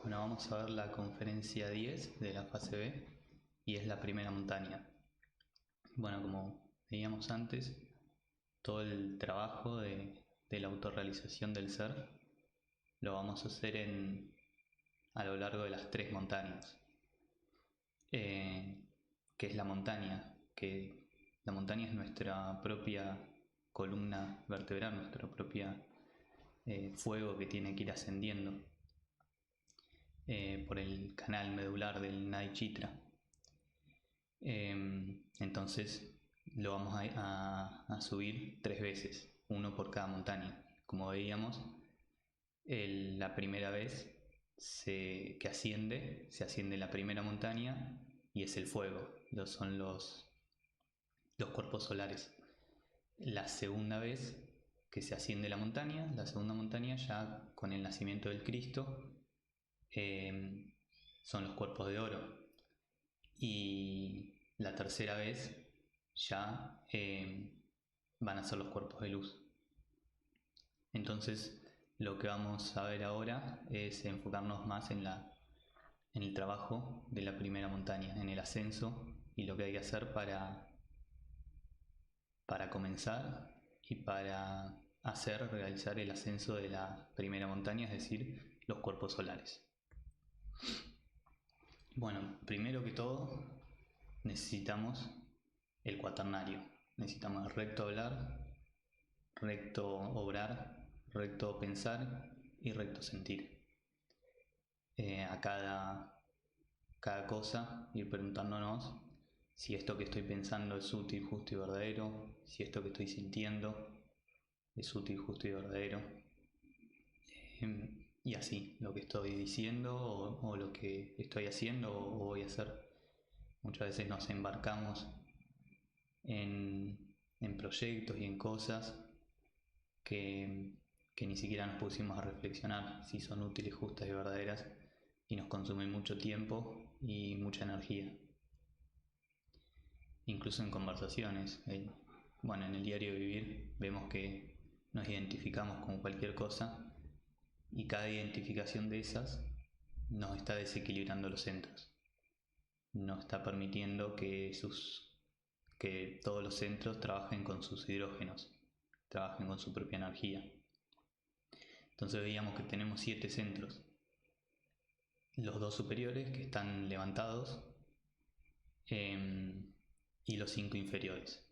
Bueno, vamos a ver la conferencia 10 de la fase B y es la primera montaña. Bueno, como veíamos antes, todo el trabajo de la autorrealización del ser lo vamos a hacer a lo largo de las tres montañas. Que es la montaña, que la montaña es nuestra propia columna vertebral, nuestro propio fuego que tiene que ir ascendiendo por el canal medular del Nadi Chitra. Entonces lo vamos a subir 3 veces, uno por cada montaña. Como veíamos, la primera vez que se asciende la primera montaña y es el fuego, son los cuerpos solares. La segunda vez que se asciende la segunda montaña ya con el nacimiento del Cristo, son los cuerpos de oro. Y la tercera vez ya van a ser los cuerpos de luz. Entonces lo que vamos a ver ahora es enfocarnos más en el trabajo de la primera montaña, en el ascenso y lo que hay que hacer para comenzar y para realizar el ascenso de la primera montaña, es decir, los cuerpos solares. Bueno, primero que todo necesitamos el cuaternario. Necesitamos recto hablar, recto obrar, recto pensar y recto sentir. A cada cosa ir preguntándonos si esto que estoy pensando es útil, justo y verdadero, si esto que estoy sintiendo es útil, justo y verdadero. Y así, lo que estoy diciendo o lo que estoy haciendo o voy a hacer. Muchas veces nos embarcamos en proyectos y en cosas que ni siquiera nos pusimos a reflexionar si son útiles, justas y verdaderas, y nos consumen mucho tiempo y mucha energía. Incluso en conversaciones. Bueno, en el diario de vivir vemos que nos identificamos con cualquier cosa y cada identificación de esas nos está desequilibrando los centros. No está permitiendo que todos los centros trabajen con sus hidrógenos, trabajen con su propia energía. Entonces veíamos que tenemos 7 centros. Los 2 superiores que están levantados, y los 5 inferiores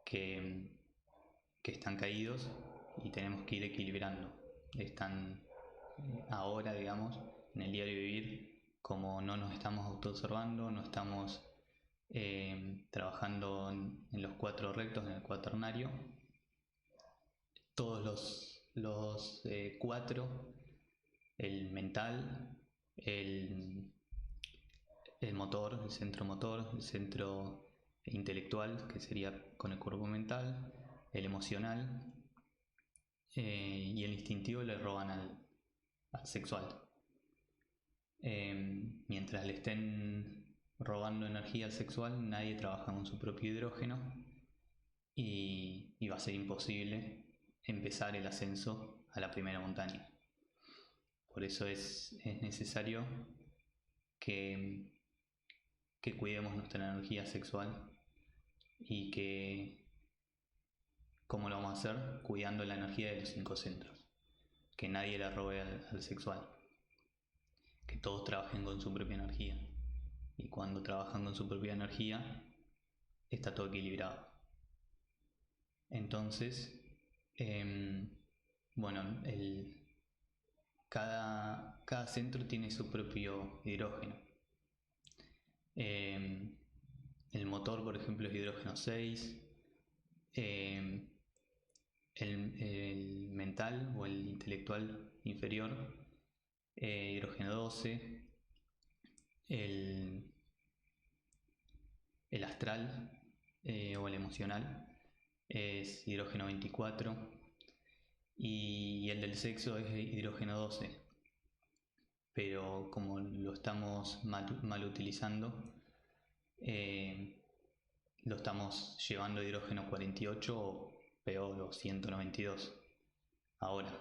que, que están caídos y tenemos que ir equilibrando. Están ahora, digamos, en el diario vivir, como no nos estamos autoobservando, no estamos trabajando en los 4 rectos, en el cuaternario. Todos los 4, el mental, el motor, el centro intelectual, que sería con el cuerpo mental, el emocional y el instintivo le roban al sexual. Mientras le estén robando energía al sexual, nadie trabaja con su propio hidrógeno y va a ser imposible empezar el ascenso a la primera montaña. Por eso es necesario que cuidemos nuestra energía sexual y ¿cómo lo vamos a hacer? Cuidando la energía de los 5 centros. Que nadie la robe al sexual. Que todos trabajen con su propia energía. Y cuando trabajan con su propia energía, está todo equilibrado. Entonces, bueno, cada centro tiene su propio hidrógeno. El motor, por ejemplo, es hidrógeno 6. El mental o el intelectual inferior, hidrógeno 12. El, el astral o el emocional es hidrógeno 24. Y el del sexo es hidrógeno 12. Pero como lo estamos mal utilizando, lo estamos llevando a hidrógeno 48 o peor, o 192 ahora,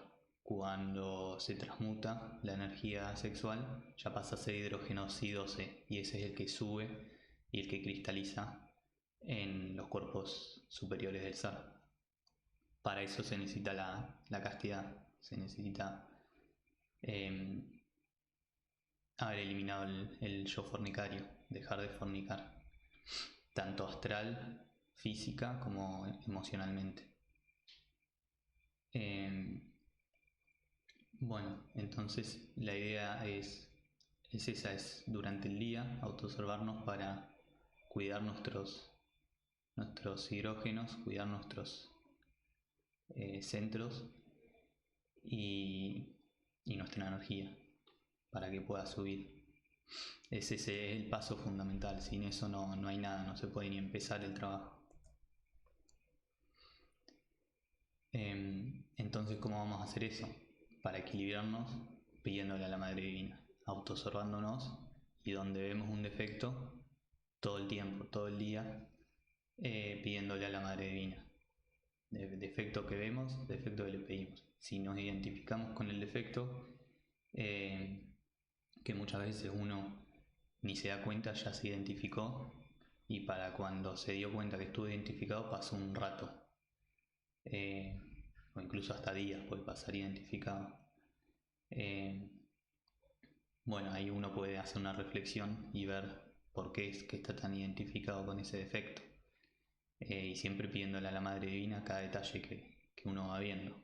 Cuando se transmuta la energía sexual, ya pasa a ser hidrógeno Si12 y ese es el que sube y el que cristaliza en los cuerpos superiores del ser. Para eso se necesita la castidad, se necesita haber eliminado el yo fornicario, dejar de fornicar, tanto astral, física como emocionalmente. Bueno, entonces la idea es esa, es durante el día autoobservarnos para cuidar nuestros hidrógenos, cuidar nuestros centros y nuestra energía para que pueda subir. Ese es el paso fundamental, sin eso no hay nada, no se puede ni empezar el trabajo. Entonces, ¿cómo vamos a hacer eso? Para equilibrarnos, pidiéndole a la Madre Divina, autoobservándonos y donde vemos un defecto, todo el tiempo, todo el día, pidiéndole a la Madre Divina. Defecto que vemos, defecto que le pedimos. Si nos identificamos con el defecto, que muchas veces uno ni se da cuenta, ya se identificó, y para cuando se dio cuenta que estuvo identificado pasó un rato, o incluso hasta días puede pasar identificado. Bueno, ahí uno puede hacer una reflexión y ver por qué es que está tan identificado con ese defecto, y siempre pidiéndole a la Madre Divina cada detalle que uno va viendo.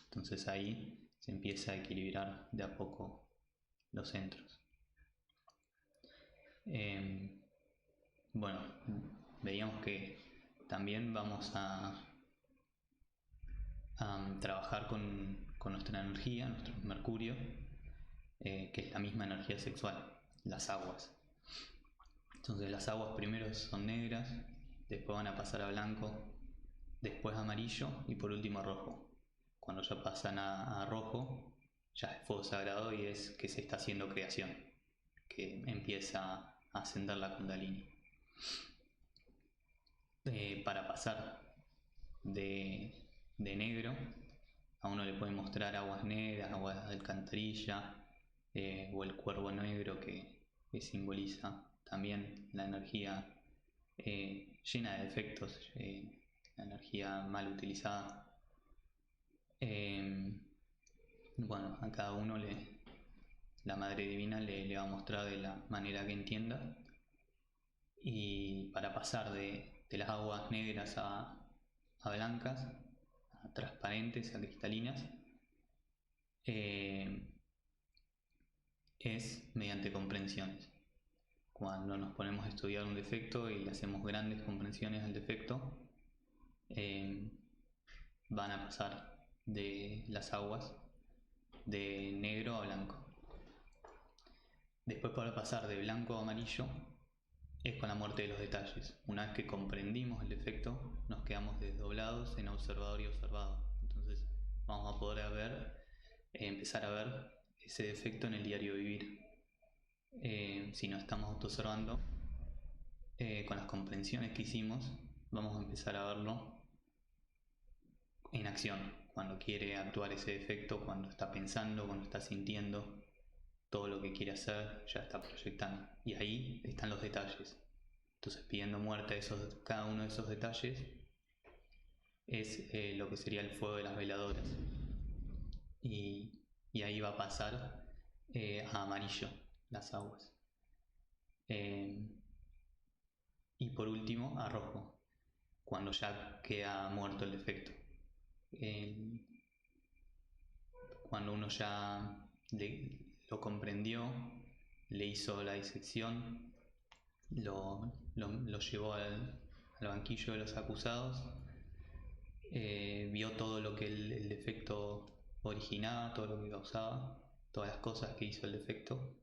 Entonces ahí se empieza a equilibrar de a poco los centros. Bueno, veíamos que también vamos a trabajar con nuestra energía, nuestro mercurio, que es la misma energía sexual, las aguas. Entonces las aguas primero son negras, después van a pasar a blanco, después a amarillo y por último a rojo. Cuando ya pasan a rojo, ya es fuego sagrado y es que se está haciendo creación, que empieza a ascender la Kundalini. Para pasar de negro, a uno le puede mostrar aguas negras, aguas de alcantarilla, o el cuervo negro que simboliza también la energía llena de defectos, la energía mal utilizada. Bueno, a cada uno la Madre Divina le va a mostrar de la manera que entienda. Y para pasar de las aguas negras a blancas, a transparentes, a cristalinas, es mediante comprensiones. Cuando nos ponemos a estudiar un defecto y le hacemos grandes comprensiones al defecto, van a pasar de las aguas de negro a blanco. Después, para pasar de blanco a amarillo, es con la muerte de los detalles. Una vez que comprendimos el defecto, nos quedamos desdoblados en observador y observado. Entonces vamos a poder empezar a ver ese defecto en el diario vivir. Si nos estamos autoobservando, con las comprensiones que hicimos, vamos a empezar a verlo en acción, cuando quiere actuar ese defecto, cuando está pensando, cuando está sintiendo, todo lo que quiere hacer, ya está proyectando. Y ahí están los detalles. Entonces, pidiendo muerte a cada uno de esos detalles, es lo que sería el fuego de las veladoras. Y ahí va a pasar a amarillo las aguas. Y por último, a rojo, cuando ya queda muerto el defecto. Cuando uno ya lo comprendió, le hizo la disección, lo llevó al banquillo de los acusados, vio todo lo que el defecto originaba, todo lo que causaba, todas las cosas que hizo el defecto,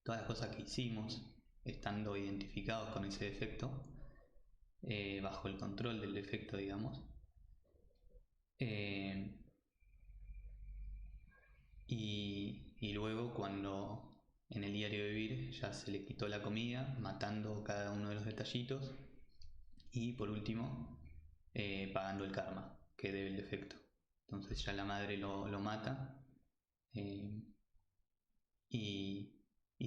todas las cosas que hicimos estando identificados con ese defecto, bajo el control del defecto, digamos. Y luego, cuando en el diario vivir ya se le quitó la comida, matando cada uno de los detallitos, y por último pagando el karma que debe el defecto. Entonces ya la madre lo mata y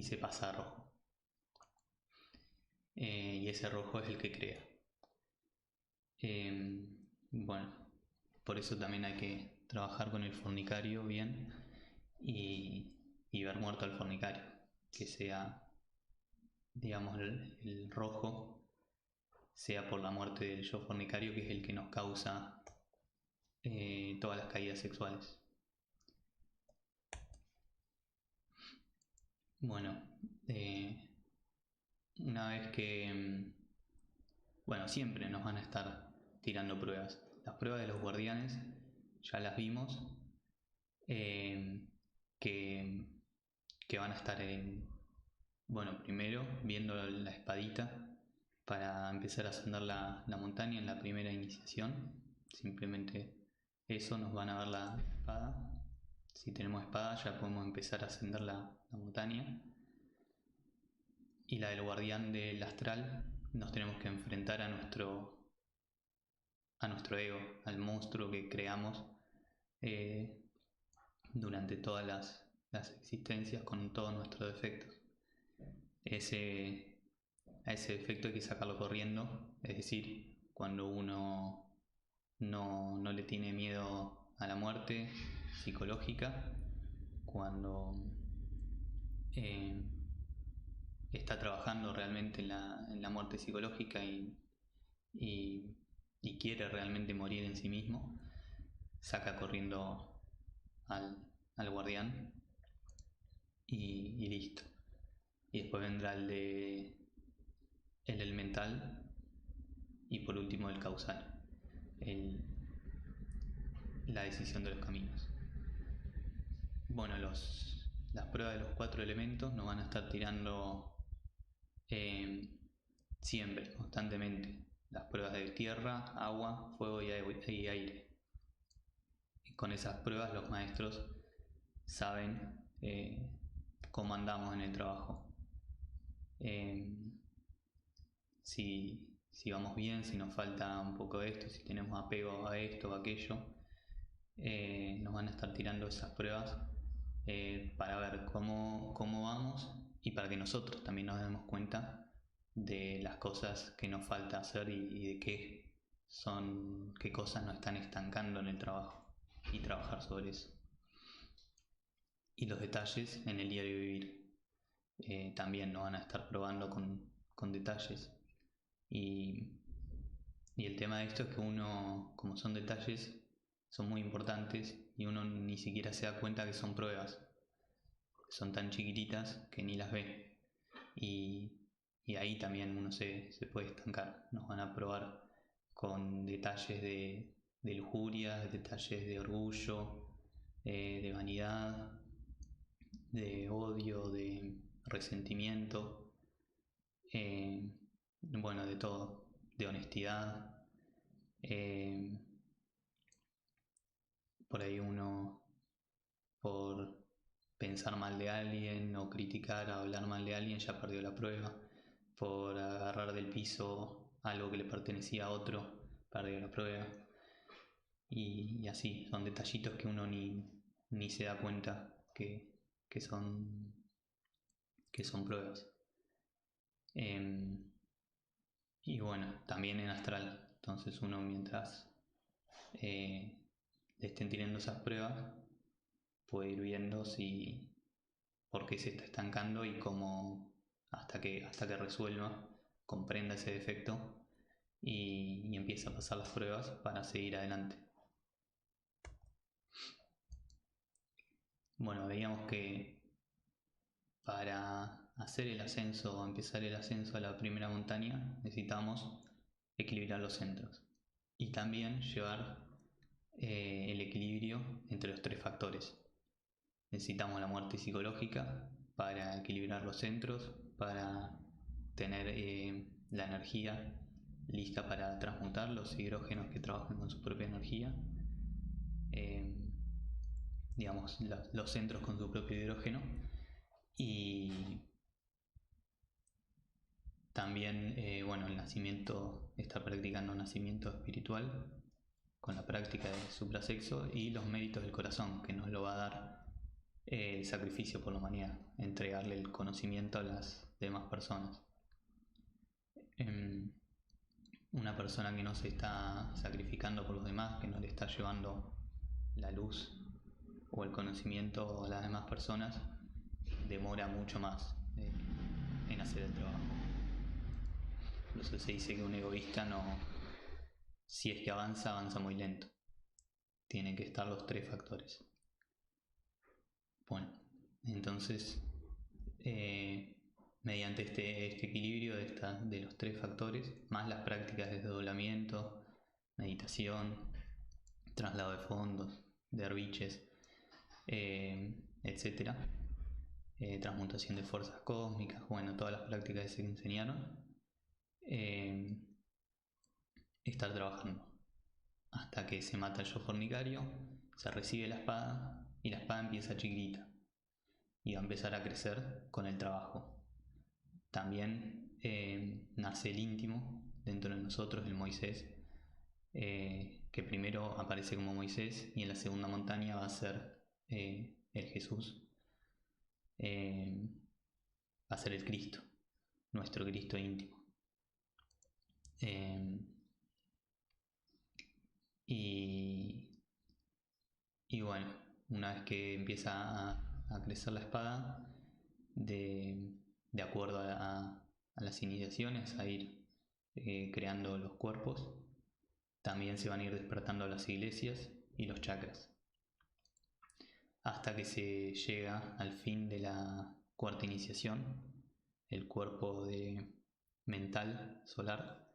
se pasa a rojo. Y ese rojo es el que crea. Bueno, por eso también hay que trabajar con el fornicario bien y ver muerto al fornicario, que sea, digamos, el rojo sea por la muerte del yo fornicario, que es el que nos causa todas las caídas sexuales. Bueno, una vez que, bueno, siempre nos van a estar tirando pruebas. Las pruebas de los guardianes ya las vimos, eh, que, que van a estar bueno, primero viendo la espadita para empezar a ascender la montaña en la primera iniciación. Simplemente eso, nos van a ver la espada. Si tenemos espada ya podemos empezar a ascender la montaña. Y la del guardián del astral, nos tenemos que enfrentar a nuestro ego, al monstruo que creamos durante todas las existencias con todos nuestros defectos. A ese defecto hay que sacarlo corriendo, es decir, cuando uno no le tiene miedo a la muerte psicológica, cuando eh, está trabajando realmente en la muerte psicológica y quiere realmente morir en sí mismo, saca corriendo al guardián y listo. Y después vendrá el mental y por último el causal, la decisión de los caminos. Bueno, las pruebas de los 4 elementos nos van a estar tirando siempre, constantemente. Las pruebas de tierra, agua, fuego y aire. Y con esas pruebas los maestros saben cómo andamos en el trabajo. Si vamos bien, si nos falta un poco de esto, si tenemos apego a esto o aquello, nos van a estar tirando esas pruebas para ver cómo vamos y para que nosotros también nos demos cuenta de las cosas que nos falta hacer y de qué cosas nos están estancando en el trabajo y trabajar sobre eso. Y los detalles en el diario vivir también nos van a estar probando con detalles. Y el tema de esto es que uno, como son detalles, son muy importantes y uno ni siquiera se da cuenta que son pruebas. Son tan chiquititas que ni las ve. Y ahí también uno se puede estancar. Nos van a probar con detalles de lujuria, detalles de orgullo, de vanidad, de odio, de resentimiento, bueno, de todo, de honestidad. Por ahí uno, por pensar mal de alguien o criticar, hablar mal de alguien, ya perdió la prueba. Por agarrar del piso algo que le pertenecía a otro, perdió la prueba. Y así, son detallitos que uno ni se da cuenta que son pruebas. Y bueno, también en astral. Entonces uno mientras le estén tirando esas pruebas, puede ir viendo por qué se está estancando y cómo hasta que resuelva, comprenda ese defecto y empieza a pasar las pruebas para seguir adelante. Bueno, veíamos que para hacer el ascenso o empezar el ascenso a la primera montaña necesitamos equilibrar los centros y también llevar el equilibrio entre los 3 factores. Necesitamos la muerte psicológica para equilibrar los centros, para tener la energía lista para transmutar los hidrógenos que trabajan con su propia energía. Digamos, los centros con su propio hidrógeno. Y también, bueno, el nacimiento, está practicando nacimiento espiritual con la práctica del suprasexo, y los méritos del corazón, que nos lo va a dar el sacrificio por la humanidad, entregarle el conocimiento a las demás personas. Una persona que no se está sacrificando por los demás, que no le está llevando la luz o el conocimiento a las demás personas, demora mucho más en hacer el trabajo. Entonces se dice que un egoísta no, si es que avanza muy lento. Tienen que estar los tres factores. Bueno, entonces mediante este equilibrio de los tres factores, más las prácticas de desdoblamiento, meditación, traslado de fondos, derviches, etc., transmutación de fuerzas cósmicas, bueno, todas las prácticas que se enseñaron, estar trabajando hasta que se mata el yo fornicario, se recibe la espada y la espada empieza chiquita y va a empezar a crecer con el trabajo. También nace el íntimo dentro de nosotros, el Moisés, que primero aparece como Moisés y en la segunda montaña va a ser el Jesús, va a ser el Cristo, nuestro Cristo íntimo. Y bueno, una vez que empieza a crecer la espada, de acuerdo a las iniciaciones, a ir creando los cuerpos, también se van a ir despertando las iglesias y los chakras, hasta que se llega al fin de la cuarta iniciación, el cuerpo mental solar.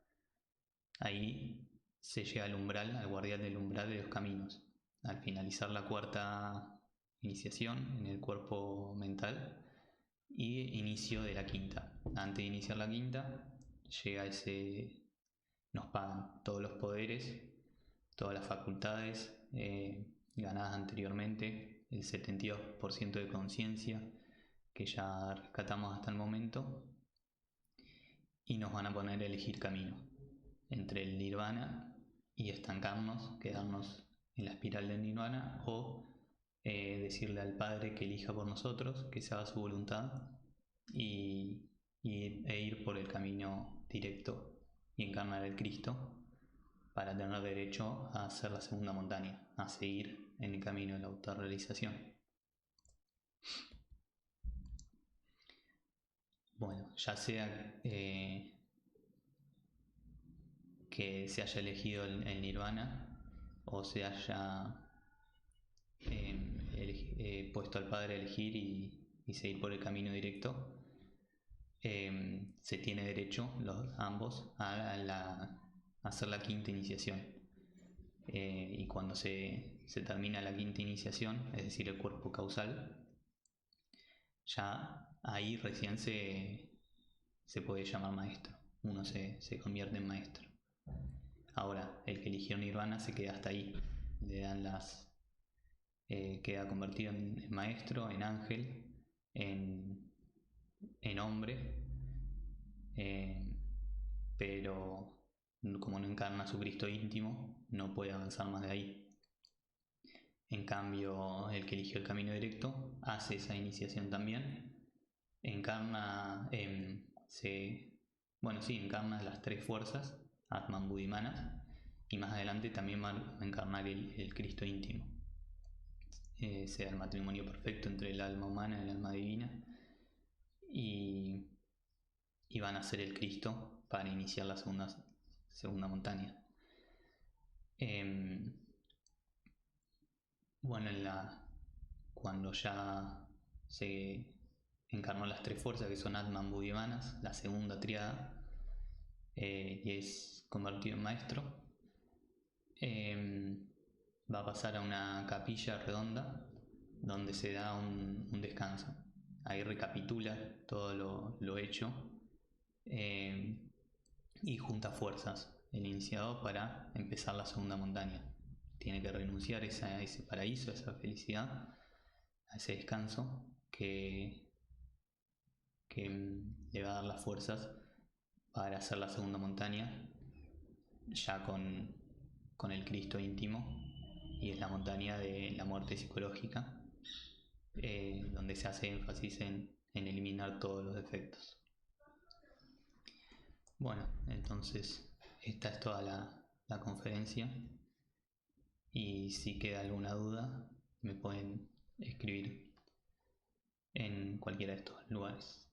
Ahí se llega al umbral, al guardián del umbral de los caminos. Al finalizar la cuarta iniciación en el cuerpo mental y inicio de la quinta. Antes de iniciar la quinta, llega nos pagan todos los poderes, todas las facultades ganadas anteriormente, el 72% de conciencia que ya rescatamos hasta el momento, y nos van a poner a elegir camino entre el nirvana y estancarnos, quedarnos en la espiral del nirvana, o decirle al Padre que elija por nosotros, que se haga su voluntad e ir por el camino directo y encarnar al Cristo para tener derecho a hacer la segunda montaña, a seguir en el camino de la autorrealización. Bueno, ya sea que se haya elegido el nirvana o se haya puesto al Padre a elegir y seguir por el camino directo, se tiene derecho ambos a hacer la quinta iniciación. Y cuando se termina la quinta iniciación, es decir, el cuerpo causal, ya ahí recién se puede llamar maestro. Uno se convierte en maestro. Ahora, el que eligió nirvana se queda hasta ahí. Le dan queda convertido en maestro, en ángel, en hombre, pero como no encarna su Cristo íntimo, no puede avanzar más de ahí. En cambio, el que eligió el camino directo hace esa iniciación también, encarna, encarna las tres fuerzas, Atman, Buddha y Manas, y más adelante también va a encarnar el Cristo íntimo. Sea el matrimonio perfecto entre el alma humana y el alma divina, y van a ser el Cristo para iniciar la segunda montaña. Bueno, cuando ya se encarnó las tres fuerzas que son Atman, Buddha y Manas, la segunda triada, y es convertido en maestro, va a pasar a una capilla redonda donde se da un descanso. Ahí recapitula todo lo hecho y junta fuerzas el iniciado para empezar la segunda montaña. Tiene que renunciar a ese paraíso, a esa felicidad, a ese descanso que le va a dar las fuerzas para hacer la segunda montaña, ya con con el Cristo íntimo, y es la montaña de la muerte psicológica, donde se hace énfasis en eliminar todos los defectos. Bueno, entonces esta es toda la conferencia, y si queda alguna duda me pueden escribir en cualquiera de estos lugares.